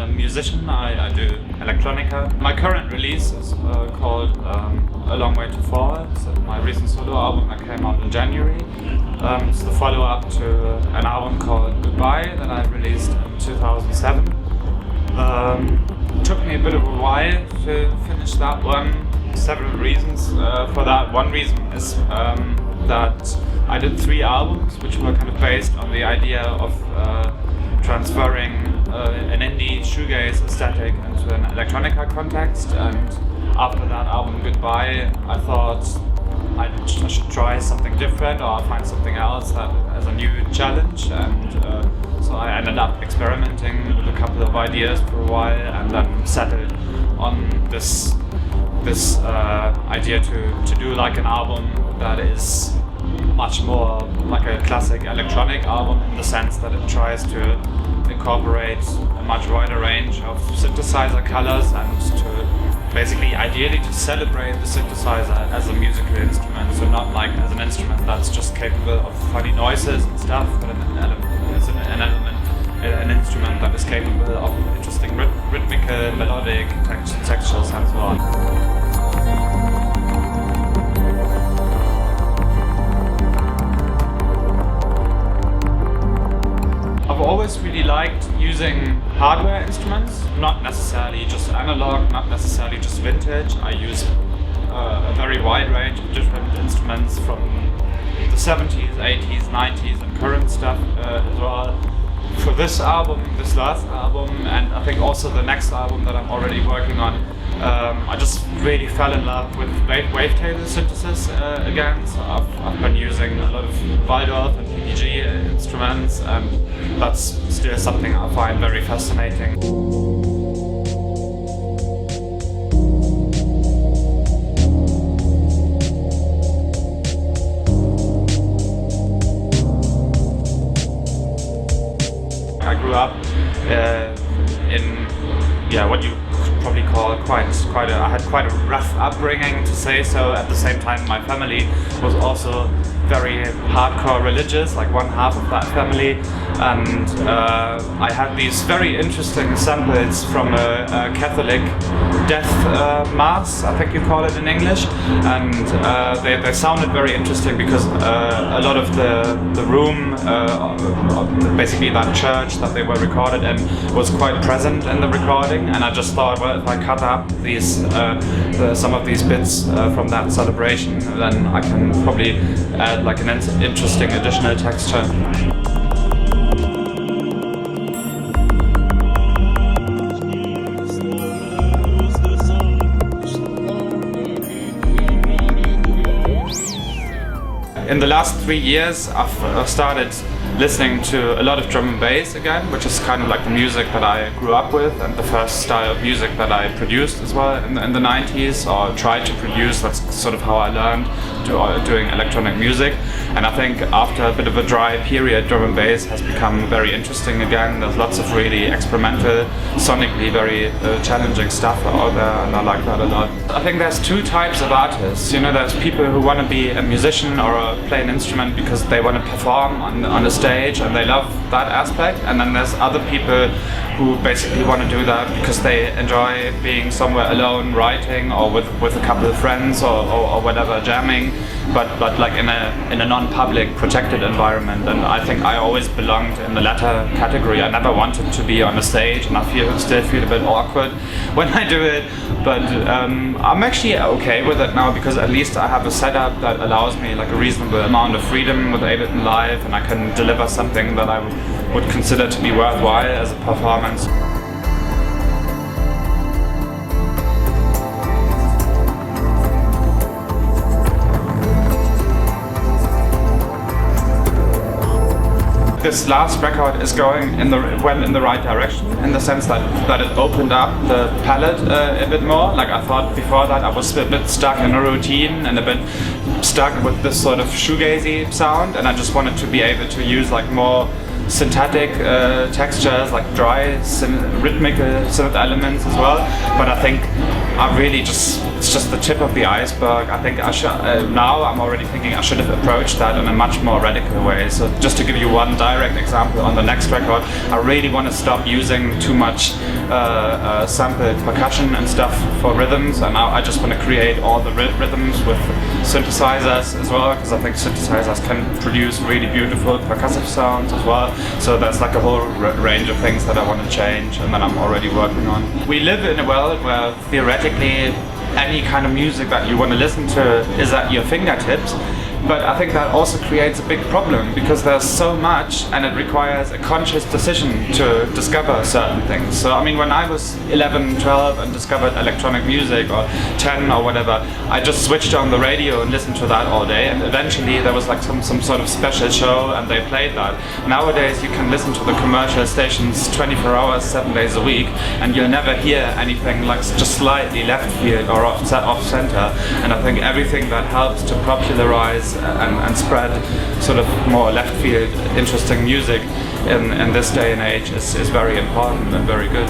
a musician. I do electronica. My current release is called A Long Way to Fall. It's my recent solo album that came out in January. It's the follow-up to an album called Goodbye that I released in 2007. It took me a bit of a while to finish that one. Several reasons for that. One reason is that I did 3 albums which were kind of based on the idea of transferring an indie shoegaze aesthetic into an electronica context, and after that album Goodbye I thought I should try something different or find something else that as a new challenge, and so I ended up experimenting with a couple of ideas for a while and then settled on this idea to do like an album that is much more like a classic electronic album, in the sense that it tries to incorporate a much wider range of synthesizer colors and to basically ideally to celebrate the synthesizer as a musical instrument, so not like as an instrument that's just capable of funny noises and stuff, but an instrument that is capable of interesting rhythmical, melodic textures and so on. I've always really liked using hardware instruments, not necessarily just analog, not necessarily just vintage. I use a very wide range of different instruments from the 70s, 80s, 90s and current stuff as well. For this album, this last album, and I think also the next album that I'm already working on, I just really fell in love with wavetable synthesis again. So I've been using a lot of Waldorf and PPG instruments, and that's still something I find very fascinating. I grew up in what you could probably call I had quite a rough upbringing, to say so. At the same time, my family was also very hardcore religious, like one half of that family, and I had these very interesting samples from a Catholic death mass, I think you call it in English, and they sounded very interesting because a lot of the room, basically that church that they were recorded in, was quite present in the recording, and I just thought, well, if I cut up these some of these bits from that celebration, then I can probably add like an interesting additional texture. In the last 3 years, I've started listening to a lot of drum and bass again, which is kind of like the music that I grew up with and the first style of music that I produced as well in the 90s, or tried to produce. That's sort of how I learned doing electronic music. And I think after a bit of a dry period, drum and bass has become very interesting again. There's lots of really experimental, sonically very challenging stuff out there, and I like that a lot. I think there's 2 types of artists. You know, there's people who want to be a musician or play an instrument because they want to perform on a stage and they love that aspect, and then there's other people who basically want to do that because they enjoy being somewhere alone writing, or with a couple of friends or whatever, jamming, but like in a non-public protected environment. And I think I always belonged in the latter category. I never wanted to be on a stage, and I still feel a bit awkward when I do it, but I'm actually okay with it now, because at least I have a setup that allows me like a reasonable amount of freedom with Ableton Live, and I can deliver something that I would consider to be worthwhile as a performance. This last record is going went in the right direction, in the sense that it opened up the palette a bit more. Like, I thought before that I was a bit stuck in a routine and a bit stuck with this sort of shoegazy sound, and I just wanted to be able to use like more syntactic textures, like dry rhythmical synth elements as well. But I think it's just the tip of the iceberg. I think I should now I'm already thinking I should have approached that in a much more radical way. So just to give you one direct example, on the next record I really want to stop using too much sampled percussion and stuff for rhythms, and now I just want to create all the rhythms with synthesizers as well, because I think synthesizers can produce really beautiful percussive sounds as well. So there's like a whole range of things that I want to change and that I'm already working on. We live in a world where theoretically any kind of music that you want to listen to is at your fingertips. But I think that also creates a big problem, because there's so much and it requires a conscious decision to discover certain things. So I mean, when I was 11, 12 and discovered electronic music, or 10 or whatever, I just switched on the radio and listened to that all day, and eventually there was like some sort of special show and they played that. Nowadays you can listen to the commercial stations 24 hours, 7 days a week, and you'll never hear anything like just slightly left field or off center. And I think everything that helps to popularize and spread sort of more left field interesting music in this day and age is very important and very good.